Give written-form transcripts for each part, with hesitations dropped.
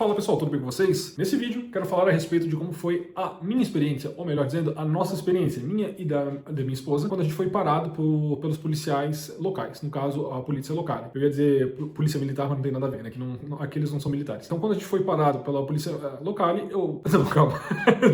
Fala pessoal, tudo bem com vocês? Nesse vídeo quero falar a respeito de como foi a minha experiência, ou melhor dizendo, a nossa experiência, minha e da minha esposa, quando a gente foi parado pelos policiais locais, no caso a polícia local. Eu ia dizer polícia militar, mas não tem nada a ver, né? Que aqui eles não são militares. Então quando a gente foi parado pela polícia local, Não, calma,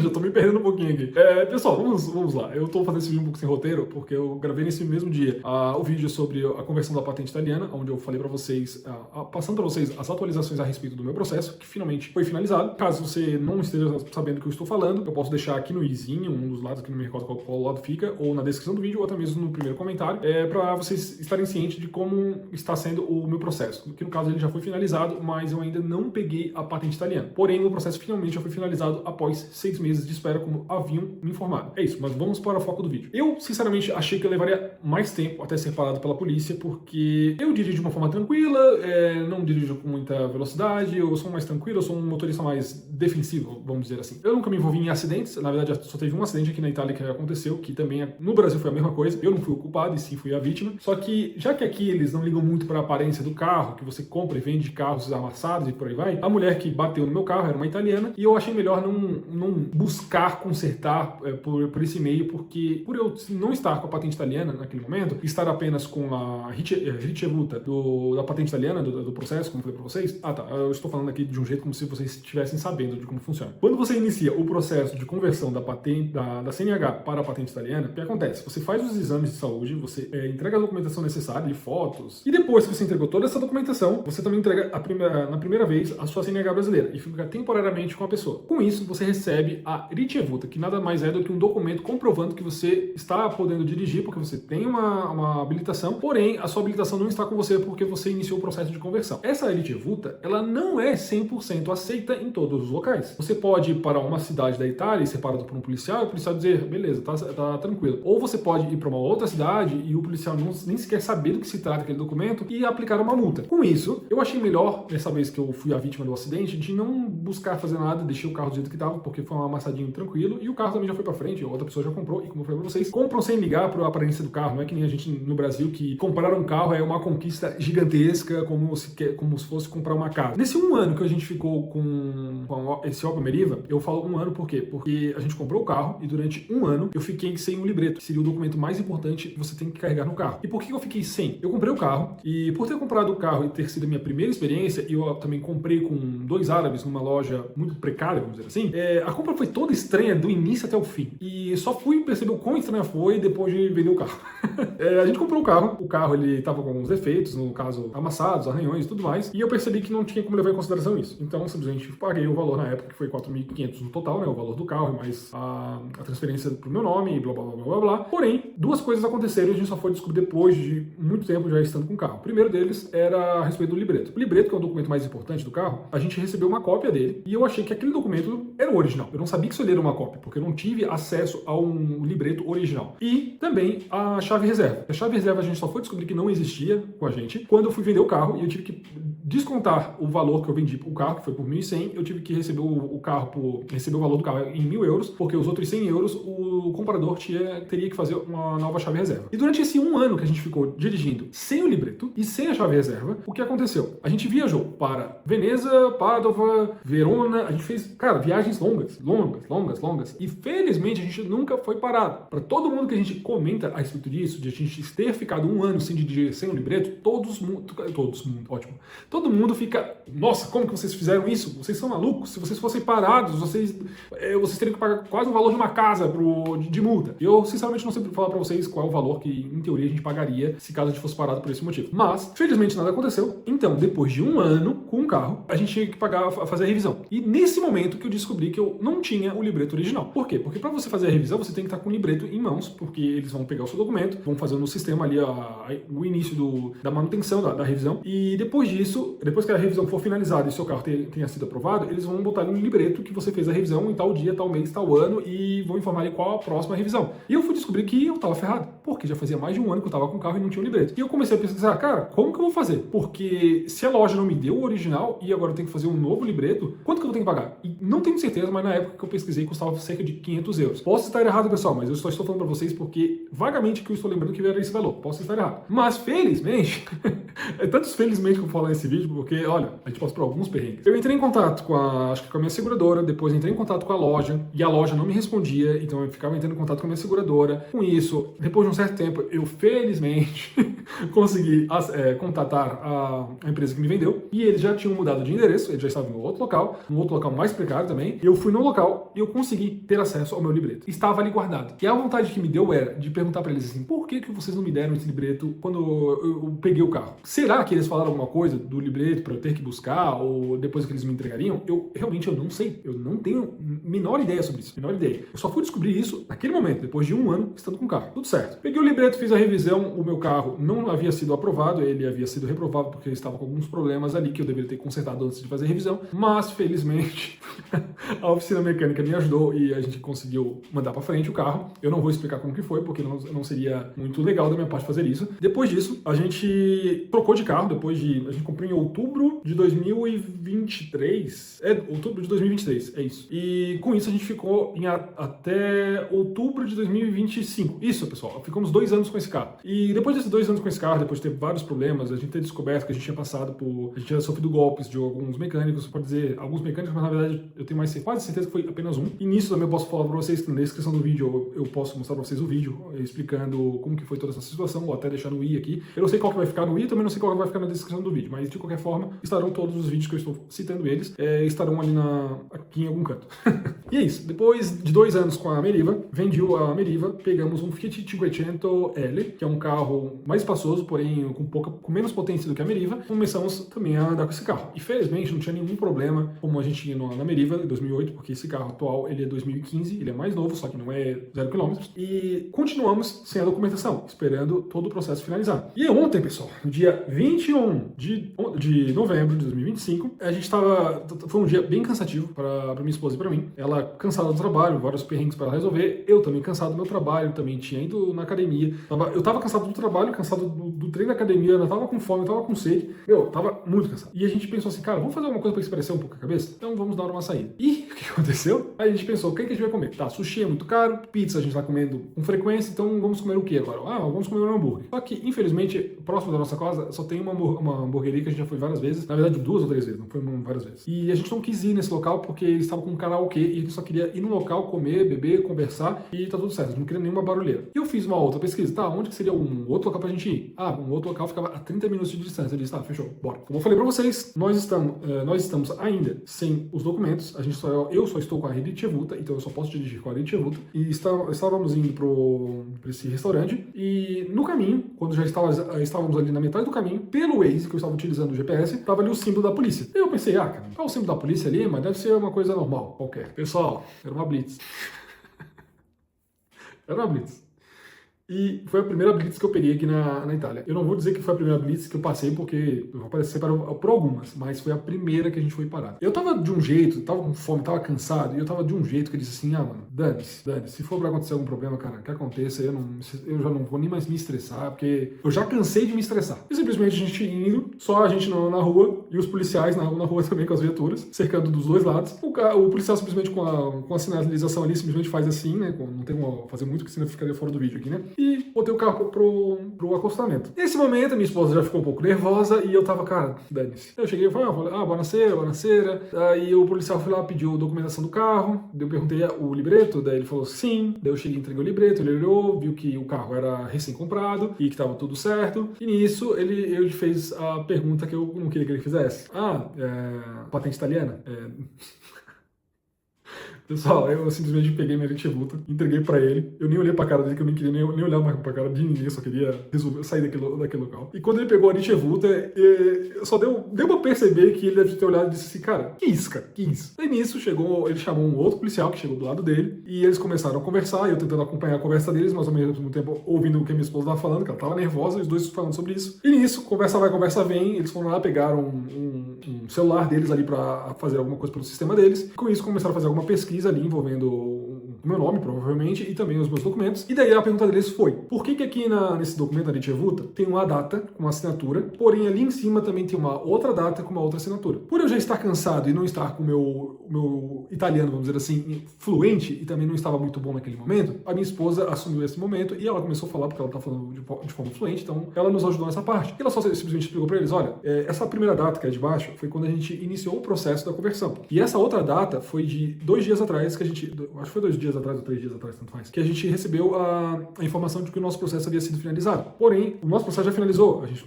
já tô me perdendo um pouquinho aqui. Pessoal, vamos lá. Eu tô fazendo esse vídeo um pouco sem roteiro, porque eu gravei nesse mesmo dia o vídeo sobre a conversão da patente italiana, onde eu falei pra vocês, passando pra vocês as atualizações a respeito do meu processo, que finalmente foi finalizado. Caso você não esteja sabendo do que eu estou falando, eu posso deixar aqui no izinho, um dos lados, que não me recordo qual lado fica, ou na descrição do vídeo, ou até mesmo no primeiro comentário, para vocês estarem cientes de como está sendo o meu processo. Que no caso ele já foi finalizado, mas eu ainda não peguei a patente italiana. Porém, o processo finalmente já foi finalizado após 6 meses de espera, como haviam me informado. É isso, mas vamos para o foco do vídeo. Eu, sinceramente, achei que eu levaria mais tempo até ser parado pela polícia, porque eu dirijo de uma forma tranquila, não dirijo com muita velocidade, eu sou mais tranquilo, eu sou um motorista mais defensivo, vamos dizer assim. Eu nunca me envolvi em acidentes, na verdade só teve um acidente aqui na Itália que aconteceu, que também no Brasil foi a mesma coisa. Eu não fui o culpado e sim fui a vítima. Só que, já que aqui eles não ligam muito para a aparência do carro, que você compra e vende carros amassados e por aí vai, a mulher que bateu no meu carro era uma italiana e eu achei melhor não buscar consertar por esse meio, porque por eu não estar com a patente italiana naquele momento, estar apenas com a ricevuta da patente italiana, do processo, como eu falei para vocês, eu estou falando aqui de um jeito como se vocês estivessem sabendo de como funciona. Quando você inicia o processo de conversão da patente da CNH para a patente italiana, o que acontece? Você faz os exames de saúde, você entrega a documentação necessária, fotos, e depois que você entregou toda essa documentação, você também entrega na primeira vez a sua CNH brasileira e fica temporariamente com a pessoa. Com isso, você recebe a ricevuta, que nada mais é do que um documento comprovando que você está podendo dirigir, porque você tem uma habilitação, porém a sua habilitação não está com você porque você iniciou o processo de conversão. Essa ricevuta, ela não é 100% aceita em todos os locais. Você pode ir para uma cidade da Itália e ser parado por um policial e o policial dizer, beleza, tá tranquilo. Ou você pode ir para uma outra cidade e o policial nem sequer saber do que se trata aquele documento e aplicar uma multa. Com isso, eu achei melhor, dessa vez que eu fui a vítima do acidente, de não buscar fazer nada, deixei o carro do jeito que estava, porque foi um amassadinho tranquilo e o carro também já foi para frente, outra pessoa já comprou e como eu falei para vocês, compram sem ligar para a aparência do carro. Não é que nem a gente no Brasil que comprar um carro é uma conquista gigantesca, como se fosse comprar uma casa. Nesse um ano que a gente ficou com esse Opel Meriva, eu falo um ano por quê? Porque a gente comprou o carro e durante um ano eu fiquei sem um libreto, que seria o documento mais importante que você tem que carregar no carro. E por que eu fiquei sem? Eu comprei o carro e por ter comprado o carro e ter sido a minha primeira experiência, e eu também comprei com 2 árabes numa loja muito precária, vamos dizer assim, a compra foi toda estranha do início até o fim. E só fui perceber o quão estranha foi depois de vender o carro. A gente comprou o carro ele tava com alguns defeitos, no caso amassados, arranhões e tudo mais, e eu percebi que não tinha como levar em consideração isso. Então, simplesmente paguei o valor na época, que foi 4.500 no total, né, o valor do carro, mais a transferência pro meu nome e blá, blá, blá, blá, blá. Porém, 2 coisas aconteceram e a gente só foi descobrir depois de muito tempo já estando com o carro. O primeiro deles era a respeito do libreto. O libreto, que é o documento mais importante do carro, a gente recebeu uma cópia dele e eu achei que aquele documento era o original. Eu não sabia que isso era uma cópia, porque eu não tive acesso a um libreto original. E também a chave reserva. A chave reserva a gente só foi descobrir que não existia com a gente quando eu fui vender o carro e eu tive que descontar o valor que eu vendi o carro, que foi por 1.100, eu tive que receber receber o valor do carro em 1.000 euros, porque os outros 100 euros o comprador teria que fazer uma nova chave reserva. E durante esse um ano que a gente ficou dirigindo sem o libreto e sem a chave reserva, o que aconteceu? A gente viajou para Veneza, Padova, Verona, a gente fez, cara, viagens longas, e felizmente a gente nunca foi parado. Para todo mundo que a gente comenta a respeito disso, de a gente ter ficado um ano sem dirigir sem o libreto, todo mundo fica, nossa, como que vocês fizeram isso? Vocês são malucos? Se vocês fossem parados, vocês teriam que pagar quase o valor de uma casa de multa. Eu, sinceramente, não sei falar pra vocês qual é o valor que, em teoria, a gente pagaria se caso a gente fosse parado por esse motivo. Mas, felizmente, nada aconteceu. Então, depois de um ano com o carro, a gente tinha que fazer a revisão. E nesse momento que eu descobri que eu não tinha o libreto original. Por quê? Porque pra você fazer a revisão, você tem que estar com o libreto em mãos, porque eles vão pegar o seu documento, vão fazer no sistema ali o início da manutenção da revisão, e depois disso, depois que a revisão for finalizada e seu carro tenha sido aprovado, eles vão botar no libreto que você fez a revisão em tal dia, tal mês, tal ano, e vão informar ali qual a próxima revisão. E eu fui descobrir que eu tava ferrado, porque já fazia mais de um ano que eu tava com o carro e não tinha o libreto. E eu comecei a pesquisar, cara, como que eu vou fazer? Porque se a loja não me deu o original e agora eu tenho que fazer um novo libreto, quanto que eu vou ter que pagar? E não tenho certeza, mas na época que eu pesquisei custava cerca de 500 euros. Posso estar errado, pessoal, mas eu só estou falando pra vocês porque vagamente que eu estou lembrando que era esse valor. Posso estar errado. Mas felizmente, é tantos felizmente que eu vou falar nesse vídeo, porque, olha, a gente passou por alguns perrengues. perrengues. Eu entrei em contato acho que com a minha seguradora, depois entrei em contato com a loja, e a loja não me respondia, então eu ficava entrando em contato com a minha seguradora. Com isso, depois de um certo tempo, eu felizmente consegui contatar a empresa que me vendeu, e eles já tinham mudado de endereço, eles já estavam no outro local mais precário também. Eu fui no local e eu consegui ter acesso ao meu libreto. Estava ali guardado. E a vontade que me deu era de perguntar para eles assim, por que vocês não me deram esse libreto quando eu peguei o carro? Será que eles falaram alguma coisa do libreto para eu ter que buscar, ou depois que eles me entregariam? Eu não sei. Eu não tenho menor ideia sobre isso. Menor ideia. Eu só fui descobrir isso naquele momento, depois de um ano estando com o carro. Tudo certo. Peguei o libreto, fiz a revisão, o meu carro não havia sido aprovado, ele havia sido reprovado porque ele estava com alguns problemas ali que eu deveria ter consertado antes de fazer a revisão, mas felizmente a oficina mecânica me ajudou e a gente conseguiu mandar para frente o carro. Eu não vou explicar como que foi, porque não seria muito legal da minha parte fazer isso. Depois disso, a gente trocou de carro, a gente comprou em outubro de 2023. Outubro de 2023, é isso. E com isso a gente ficou até outubro de 2025. Isso, pessoal, ficamos 2 anos com esse carro. E depois desses 2 anos com esse carro, depois de ter vários problemas, a gente ter descoberto que a gente tinha a gente tinha sofrido golpes de alguns mecânicos, pode dizer alguns mecânicos, mas na verdade eu tenho quase certeza que foi apenas um. E nisso também eu posso falar para vocês que na descrição do vídeo eu posso mostrar para vocês o vídeo explicando como que foi toda essa situação, ou até deixar no i aqui. Eu não sei qual que vai ficar no i, também não sei qual que vai ficar na descrição do vídeo, mas de qualquer forma estarão todos os vídeos que eu estou citando eles, estarão ali aqui em algum canto. E é isso. Depois de 2 anos com a Meriva, vendi a Meriva, pegamos um Fiat 500L, que é um carro mais espaçoso, porém com menos potência do que a Meriva. Começamos também a andar com esse carro. E felizmente não tinha nenhum problema como a gente tinha na Meriva em 2008, porque esse carro atual ele é 2015, ele é mais novo, só que não é 0 km. E continuamos sem a documentação, esperando todo o processo finalizar. E ontem, pessoal, no dia 21 de novembro de 2025, foi um dia bem cansativo para minha esposa e para mim. Ela cansada do trabalho, vários perrengues para ela resolver. Eu também cansado do meu trabalho, também tinha ido na academia. Eu tava cansado do trabalho, cansado do treino da academia, eu tava com fome, eu tava com sede. Tava muito cansado. E a gente pensou assim, cara, vamos fazer alguma coisa para espairecer um pouco a cabeça? Então vamos dar uma saída. E o que aconteceu? Aí a gente pensou, o que a gente vai comer? Tá, sushi é muito caro, pizza a gente tá comendo com frequência, então vamos comer o que agora? Vamos comer um hambúrguer. Só que, infelizmente, próximo da nossa casa, só tem uma hamburgueria que a gente já foi várias vezes. Na verdade, 2 ou 3 vezes, não foi várias vezes. E a gente não quis ir nesse local porque eles estavam com um karaokê e a gente só queria ir no local, comer, beber, conversar e tá tudo certo. A gente não queria nenhuma barulheira. E eu fiz uma outra pesquisa. Tá, onde que seria um outro local pra gente ir? Um outro local ficava a 30 minutos de distância. Eu disse, tá, fechou, bora. Como eu falei pra vocês, nós estamos ainda sem os documentos. Eu só estou com a Rinite Vulta, então eu só posso dirigir com a Rinite Vulta. E estávamos indo pra esse restaurante e no caminho, quando já estávamos ali na metade do caminho, pelo Waze, que eu estava utilizando o GPS, tava ali o símbolo da polícia. E eu pensei, cara, tá o símbolo da polícia ali, mas deve ser uma coisa normal, qualquer. Pessoal, era uma blitz. Era uma blitz. E foi a primeira blitz que eu peguei aqui na Itália. Eu não vou dizer que foi a primeira blitz que eu passei, porque eu vou aparecer por algumas, mas foi a primeira que a gente foi parar. Eu tava de um jeito, tava com fome, tava cansado, e eu tava de um jeito que eu disse assim, mano, dane-se, se for pra acontecer algum problema, cara, que aconteça, eu já não vou nem mais me estressar, porque eu já cansei de me estressar. E simplesmente a gente indo, só a gente na rua, e os policiais na rua também com as viaturas, cercando dos 2 lados. O policial simplesmente com a sinalização ali, simplesmente faz assim, né, não tem como fazer muito, que senão ficaria fora do vídeo aqui, né. E botei o carro pro acostamento. Nesse momento, a minha esposa já ficou um pouco nervosa e eu tava, cara, dane-se. Eu cheguei e falei, buonasera. Aí o policial foi lá, pediu documentação do carro, eu perguntei o libreto, daí ele falou sim, daí eu cheguei e entreguei o libreto, ele olhou, viu que o carro era recém-comprado e que tava tudo certo, e nisso ele fez a pergunta que eu não queria que ele fizesse. Patente italiana? Pessoal, eu simplesmente peguei minha Rinite Vulta, entreguei pra ele. Eu nem olhei pra cara dele, que eu nem queria nem olhar mais pra cara de ninguém, só queria sair daquele local. E quando ele pegou a Rinite Vulta, só deu pra perceber que ele deve ter olhado e disse assim, cara, que isso, cara? Que isso? Aí nisso ele chamou um outro policial que chegou do lado dele, e eles começaram a conversar, eu tentando acompanhar a conversa deles, mas ao mesmo tempo ouvindo o que a minha esposa tava falando, que ela tava nervosa, os dois falando sobre isso. E nisso, conversa vai, conversa vem, eles foram lá, pegaram um celular deles ali pra fazer alguma coisa pelo sistema deles, e com isso começaram a fazer alguma pesquisa ali envolvendo o meu nome, provavelmente, e também os meus documentos. E daí a pergunta deles foi, por que aqui nesse documento da Aritievuta tem uma data com uma assinatura, porém ali em cima também tem uma outra data com uma outra assinatura? Por eu já estar cansado e não estar com o meu italiano, vamos dizer assim, fluente, e também não estava muito bom naquele momento, a minha esposa assumiu esse momento e ela começou a falar, porque ela está falando de forma fluente, então ela nos ajudou nessa parte. E ela só simplesmente explicou para eles, olha, essa primeira data que é de baixo foi quando a gente iniciou o processo da conversão. E essa outra data foi de 2 dias atrás que a gente, acho que foi 2 dias atrás ou 3 dias atrás, tanto faz, que a gente recebeu a informação de que o nosso processo havia sido finalizado. Porém, o nosso processo já finalizou, a gente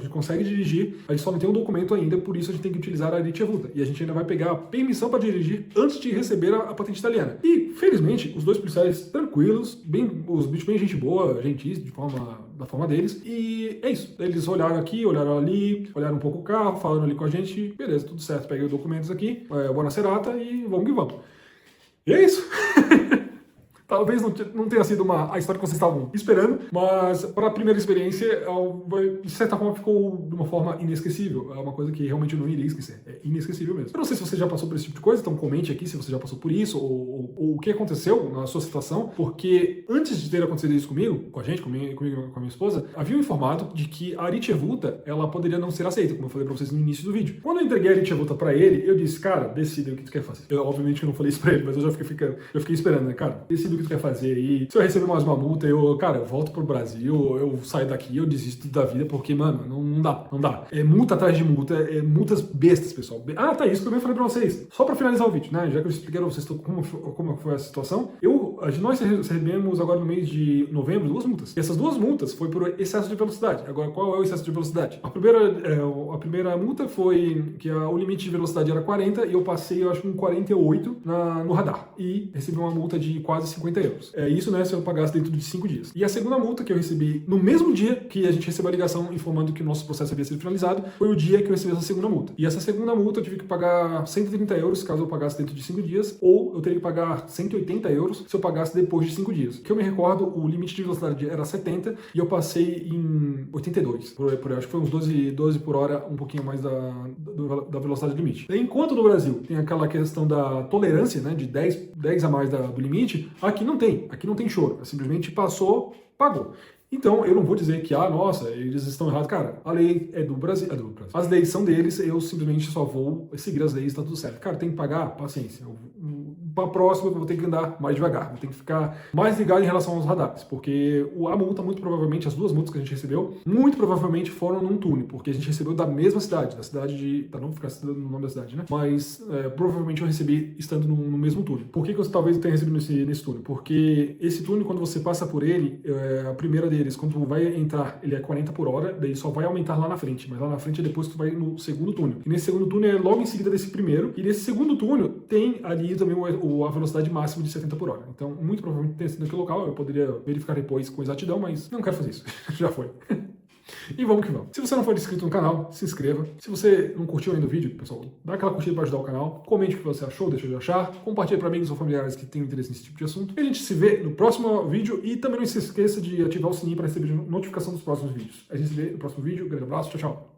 consegue dirigir, a gente só não tem um documento ainda, por isso a gente tem que utilizar a Aritievuta. E a gente ainda vai pegar a permissão para dirigir antes de receber a patente italiana. E, felizmente, os dois policiais tranquilos, os bichos bem gente boa, gentis, da forma deles, e é isso. Eles olharam aqui, olharam ali, olharam um pouco o carro, falaram ali com a gente, beleza, tudo certo, peguei os documentos aqui, boa serata e vamos que vamos. E é isso. Talvez não tenha sido a história que vocês estavam esperando, mas para a primeira experiência, de certa forma, ficou de uma forma inesquecível. É uma coisa que realmente eu não iria esquecer. É inesquecível mesmo. Eu não sei se você já passou por esse tipo de coisa, então comente aqui se você já passou por isso, ou o que aconteceu na sua situação, porque antes de ter acontecido isso comigo, com a gente, comigo com a minha esposa, havia um informado de que a Aritievuta, ela poderia não ser aceita, como eu falei para vocês no início do vídeo. Quando eu entreguei a Aritievuta para ele, eu disse, cara, decida o que tu quer fazer. Obviamente que eu não falei isso para ele, mas eu já fiquei esperando, né, cara? Decida o que tu quer fazer aí. Se eu receber mais uma multa, eu volto pro Brasil, eu saio daqui, eu desisto da vida, porque, mano, não dá. É multa atrás de multa, multas bestas, pessoal. Ah, tá, isso que eu também falei pra vocês. Só pra finalizar o vídeo, né, já que eu expliquei pra vocês como foi a situação, nós recebemos agora no mês de novembro 2 multas. E essas 2 multas foi por excesso de velocidade. Agora, qual é o excesso de velocidade? A primeira multa foi que o limite de velocidade era 40 e eu passei, eu acho, com 48 no radar. E recebi uma multa de quase 50 euros. Isso, né, se eu pagasse dentro de 5 dias. E a segunda multa que eu recebi no mesmo dia que a gente recebeu a ligação informando que o nosso processo havia sido finalizado, foi o dia que eu recebi essa segunda multa. E essa segunda multa eu tive que pagar 130 euros caso eu pagasse dentro de 5 dias, ou eu teria que pagar 180 euros se eu pagasse depois de 5 dias. Que eu me recordo, o limite de velocidade era 70 e eu passei em 82. Acho que foi uns 12 por hora, um pouquinho mais da velocidade limite. Enquanto no Brasil tem aquela questão da tolerância, né, de 10 a mais do limite, aqui não tem. Aqui não tem choro. Simplesmente passou, pagou. Então, eu não vou dizer que, nossa, eles estão errados. Cara, a lei é do Brasil. As leis são deles, eu simplesmente só vou seguir as leis, tá tudo certo. Cara, tem que pagar? Paciência. Para a próxima, eu vou ter que andar mais devagar. Vou ter que ficar mais ligado em relação aos radares. Porque a multa, muito provavelmente, as 2 multas que a gente recebeu, muito provavelmente foram num túnel. Porque a gente recebeu da mesma cidade, da cidade de... Pra não ficar citando o nome da cidade, né? Mas, provavelmente eu recebi estando no mesmo túnel. Por que eu talvez tenha recebido nesse túnel? Porque esse túnel, quando você passa por ele, a primeira deles, quando vai entrar, ele é 40 por hora, daí só vai aumentar lá na frente. Mas lá na frente é depois que tu vai no segundo túnel. E nesse segundo túnel é logo em seguida desse primeiro. E nesse segundo túnel tem ali também a velocidade máxima de 70 por hora. Então, muito provavelmente tem sido naquele local. Eu poderia verificar depois com exatidão, mas não quero fazer isso. Já foi. E vamos que vamos. Se você não for inscrito no canal, se inscreva. Se você não curtiu ainda o vídeo, pessoal, dá aquela curtida para ajudar o canal. Comente o que você achou, deixa de achar. Compartilhe para amigos ou familiares que têm interesse nesse tipo de assunto. E a gente se vê no próximo vídeo. E também não se esqueça de ativar o sininho para receber notificação dos próximos vídeos. A gente se vê no próximo vídeo. Grande abraço, tchau, tchau.